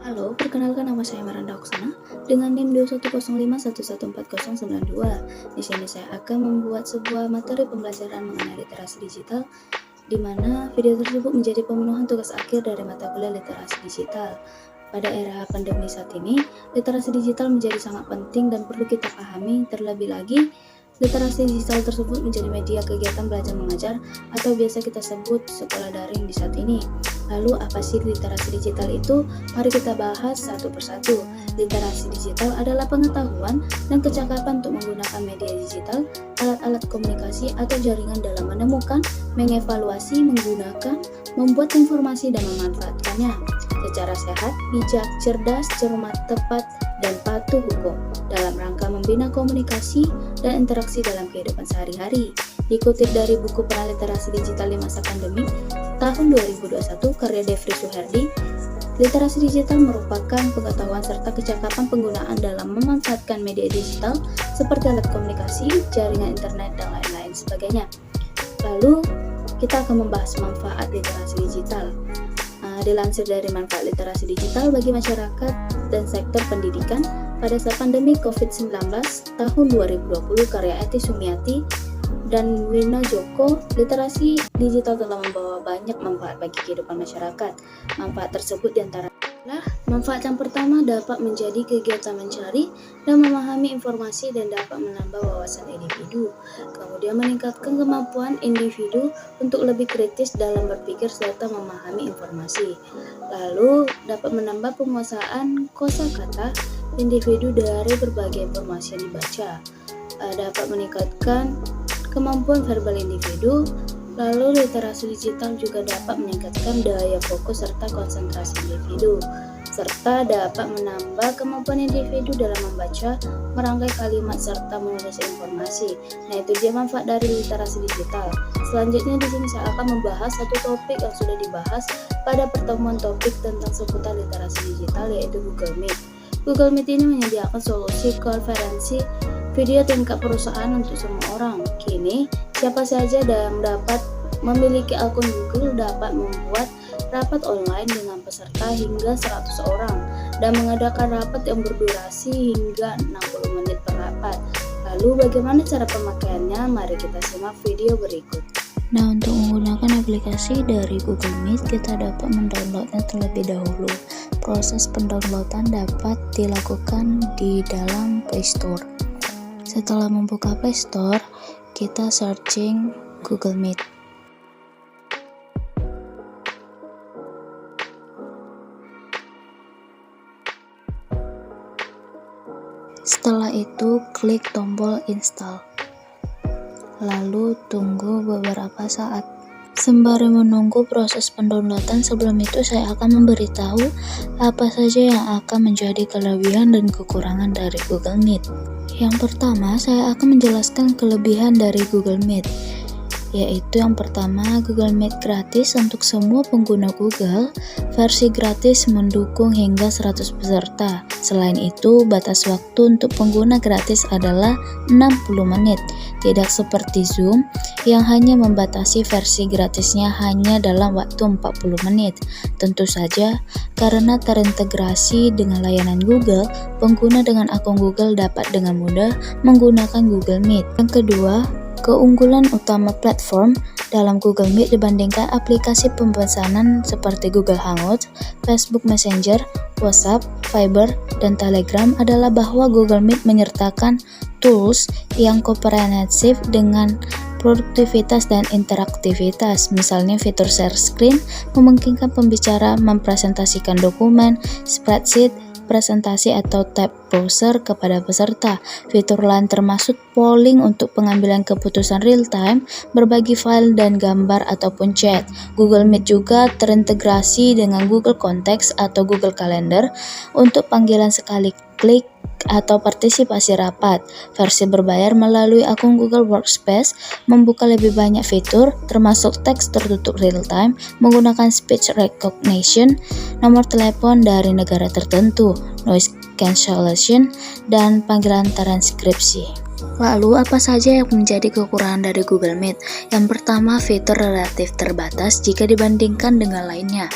Halo, perkenalkan nama saya Maranda Oksana dengan NIM 21051140092. Di sini saya akan membuat sebuah materi pembelajaran mengenai literasi digital, di mana video tersebut menjadi pemenuhan tugas akhir dari mata kuliah literasi digital. Pada era pandemi saat ini, literasi digital menjadi sangat penting dan perlu kita pahami. Terlebih lagi, literasi digital tersebut menjadi media kegiatan belajar mengajar atau biasa kita sebut sekolah daring di saat ini. Lalu apa sih literasi digital itu? Mari kita bahas satu persatu. Literasi digital adalah pengetahuan dan kecakapan untuk menggunakan media digital, alat-alat komunikasi atau jaringan dalam menemukan, mengevaluasi, menggunakan, membuat informasi dan memanfaatkannya secara sehat, bijak, cerdas, cermat, tepat, dan patuh hukum dalam rangka membina komunikasi dan interaksi dalam kehidupan sehari-hari. Dikutip dari buku Peran Literasi Digital di Masa Pandemi tahun 2021 karya Devri Suherdi, literasi digital merupakan pengetahuan serta kecakapan penggunaan dalam memanfaatkan media digital seperti alat komunikasi, jaringan internet, dan lain-lain sebagainya. Lalu, kita akan membahas manfaat literasi digital. Dilansir dari manfaat literasi digital bagi masyarakat dan sektor pendidikan pada saat pandemi COVID-19 tahun 2020 karya Eti Sumiati dan Wina Joko, literasi digital telah membawa banyak manfaat bagi kehidupan masyarakat. Manfaat tersebut diantara manfaat yang pertama dapat menjadi kegiatan mencari dan memahami informasi dan dapat menambah wawasan individu. Kemudian meningkatkan kemampuan individu untuk lebih kritis dalam berpikir serta memahami informasi. Lalu dapat menambah penguasaan kosakata individu dari berbagai informasi yang dibaca. Dapat meningkatkan kemampuan verbal individu. Lalu literasi digital juga dapat meningkatkan daya fokus serta konsentrasi individu, serta dapat menambah kemampuan individu dalam membaca, merangkai kalimat, serta menulis informasi. Nah, itu dia manfaat dari literasi digital. Selanjutnya di sini saya akan membahas satu topik yang sudah dibahas pada pertemuan topik tentang seputar literasi digital, yaitu Google Meet. Google Meet ini menyediakan solusi konferensi video tingkat perusahaan untuk semua orang. Kini, siapa saja yang dapat memiliki akun Google dapat membuat rapat online dengan peserta hingga 100 orang dan mengadakan rapat yang berdurasi hingga 60 menit per rapat. Lalu bagaimana cara pemakaiannya? Mari kita simak video berikut. Nah, untuk menggunakan aplikasi dari Google Meet, kita dapat mendownloadnya terlebih dahulu. Proses pendownloadan dapat dilakukan di dalam Play Store. Setelah membuka Play Store, kita searching Google Meet. Setelah itu, klik tombol install. Lalu tunggu beberapa saat. Sembari menunggu proses pendownloadan, sebelum itu saya akan memberitahu apa saja yang akan menjadi kelebihan dan kekurangan dari Google Meet. Yang pertama, saya akan menjelaskan kelebihan dari Google Meet, yaitu yang pertama, Google Meet gratis untuk semua pengguna Google. Versi gratis mendukung hingga 100 peserta. Selain itu, batas waktu untuk pengguna gratis adalah 60 menit. Tidak seperti Zoom yang hanya membatasi versi gratisnya hanya dalam waktu 40 menit. Tentu saja, karena terintegrasi dengan layanan Google, pengguna dengan akun Google dapat dengan mudah menggunakan Google Meet. Yang kedua, keunggulan utama platform dalam Google Meet dibandingkan aplikasi pemesanan seperti Google Hangouts, Facebook Messenger, WhatsApp, Viber, dan Telegram adalah bahwa Google Meet menyertakan tools yang komprehensif dengan produktivitas dan interaktivitas. Misalnya fitur share screen memungkinkan pembicara mempresentasikan dokumen, spreadsheet, presentasi atau tab browser kepada peserta. Fitur lain termasuk polling untuk pengambilan keputusan real time, berbagi file dan gambar ataupun chat. Google Meet juga terintegrasi dengan Google Contacts atau Google Calendar untuk panggilan sekali klik atau partisipasi rapat. Versi berbayar melalui akun Google Workspace membuka lebih banyak fitur, termasuk teks tertutup real time, menggunakan speech recognition, nomor telepon dari negara tertentu, noise cancellation, dan panggilan transkripsi. Lalu, apa saja yang menjadi kekurangan dari Google Meet? Yang pertama, fitur relatif terbatas jika dibandingkan dengan lainnya.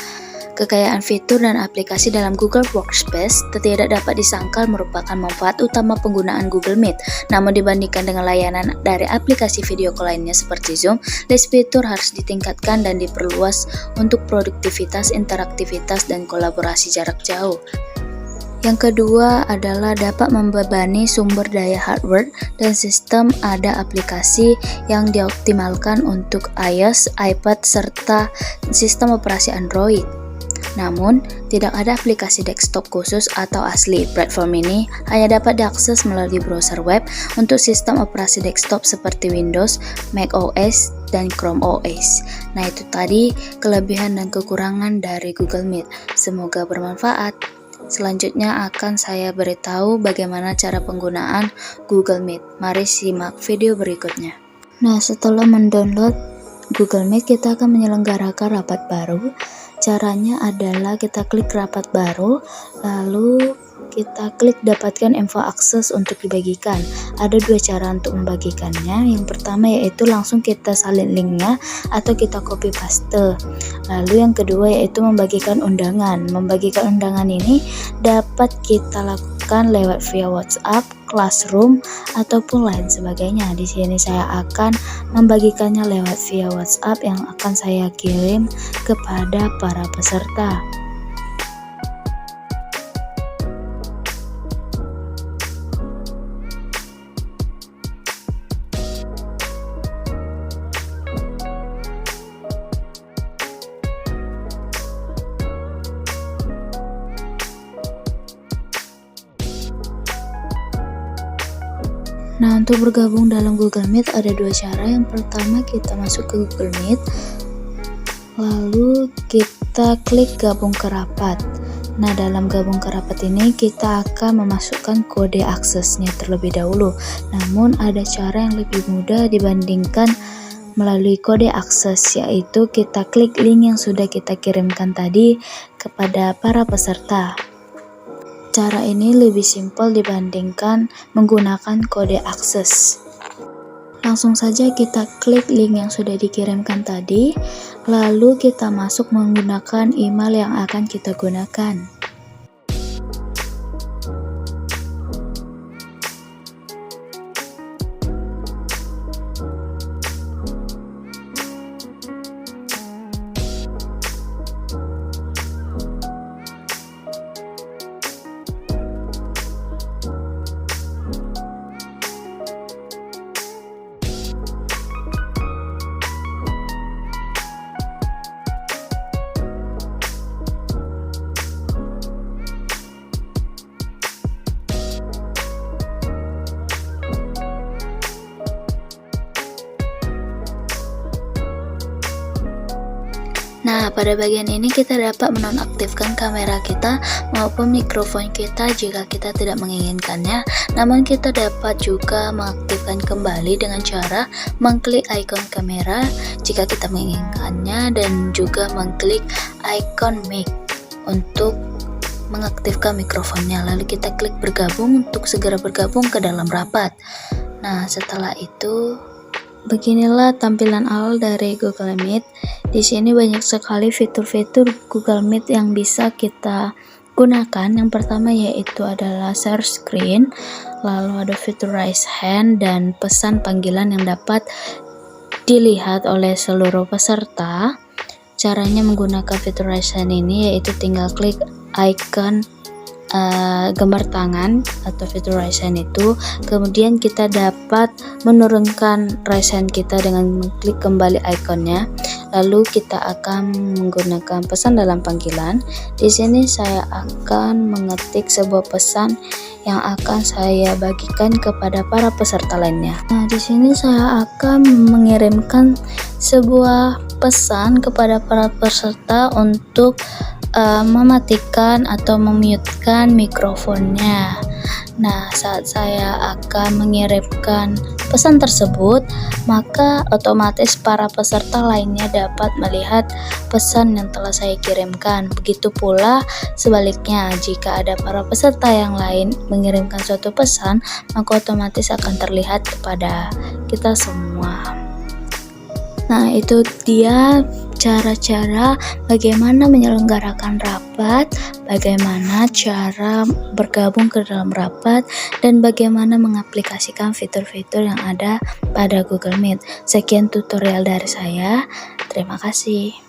Kekayaan fitur dan aplikasi dalam Google Workspace tidak dapat disangkal merupakan manfaat utama penggunaan Google Meet. Namun dibandingkan dengan layanan dari aplikasi video call lainnya seperti Zoom, list fitur harus ditingkatkan dan diperluas untuk produktivitas, interaktivitas, dan kolaborasi jarak jauh. Yang kedua adalah dapat membebani sumber daya hardware dan sistem. Ada aplikasi yang dioptimalkan untuk iOS, iPad, serta sistem operasi Android. Namun, tidak ada aplikasi desktop khusus atau asli. Platform ini hanya dapat diakses melalui browser web untuk sistem operasi desktop seperti Windows, Mac OS, dan Chrome OS. Nah, itu tadi kelebihan dan kekurangan dari Google Meet. Semoga bermanfaat. Selanjutnya akan saya beritahu bagaimana cara penggunaan Google Meet. Mari simak video berikutnya. Nah, setelah mendownload Google Meet, kita akan menyelenggarakan rapat baru. Caranya adalah kita klik rapat baru, lalu kita klik dapatkan info akses untuk dibagikan. Ada dua cara untuk membagikannya. Yang pertama yaitu langsung kita salin linknya atau kita copy paste. Lalu yang kedua yaitu membagikan undangan. Membagikan undangan ini dapat kita lakukan lewat via WhatsApp, Classroom, ataupun lain sebagainya. Di sini saya akan membagikannya lewat via WhatsApp yang akan saya kirim kepada para peserta. Nah, untuk bergabung dalam Google Meet ada dua cara. Yang pertama, kita masuk ke Google Meet, lalu kita klik gabung ke rapat. Nah, dalam gabung ke rapat ini kita akan memasukkan kode aksesnya terlebih dahulu. Namun ada cara yang lebih mudah dibandingkan melalui kode akses, yaitu kita klik link yang sudah kita kirimkan tadi kepada para peserta. Cara ini lebih simpel dibandingkan menggunakan kode akses. Langsung saja kita klik link yang sudah dikirimkan tadi, lalu kita masuk menggunakan email yang akan kita gunakan. Nah, pada bagian ini kita dapat menonaktifkan kamera kita maupun mikrofon kita jika kita tidak menginginkannya. Namun kita dapat juga mengaktifkan kembali dengan cara mengklik ikon kamera jika kita menginginkannya, dan juga mengklik ikon mic untuk mengaktifkan mikrofonnya. Lalu kita klik bergabung untuk segera bergabung ke dalam rapat. Nah, setelah itu beginilah tampilan awal dari Google Meet. Di sini banyak sekali fitur-fitur Google Meet yang bisa kita gunakan. Yang pertama yaitu adalah share screen, lalu ada fitur raise hand dan pesan panggilan yang dapat dilihat oleh seluruh peserta. Caranya menggunakan fitur raise hand ini yaitu tinggal klik icon gambar tangan atau fitur raise hand itu, kemudian kita dapat menurunkan raise hand kita dengan mengklik kembali ikonnya, lalu kita akan menggunakan pesan dalam panggilan. Di sini saya akan mengetik sebuah pesan yang akan saya bagikan kepada para peserta lainnya. Nah, di sini saya akan mengirimkan sebuah pesan kepada para peserta untuk mematikan atau memute-kan mikrofonnya. Nah, saat saya akan mengirimkan pesan tersebut, maka otomatis para peserta lainnya dapat melihat pesan yang telah saya kirimkan. Begitu pula sebaliknya, jika ada para peserta yang lain mengirimkan suatu pesan, maka otomatis akan terlihat kepada kita semua. Nah, itu dia cara-cara bagaimana menyelenggarakan rapat, bagaimana cara bergabung ke dalam rapat, dan bagaimana mengaplikasikan fitur-fitur yang ada pada Google Meet. Sekian tutorial dari saya. Terima kasih.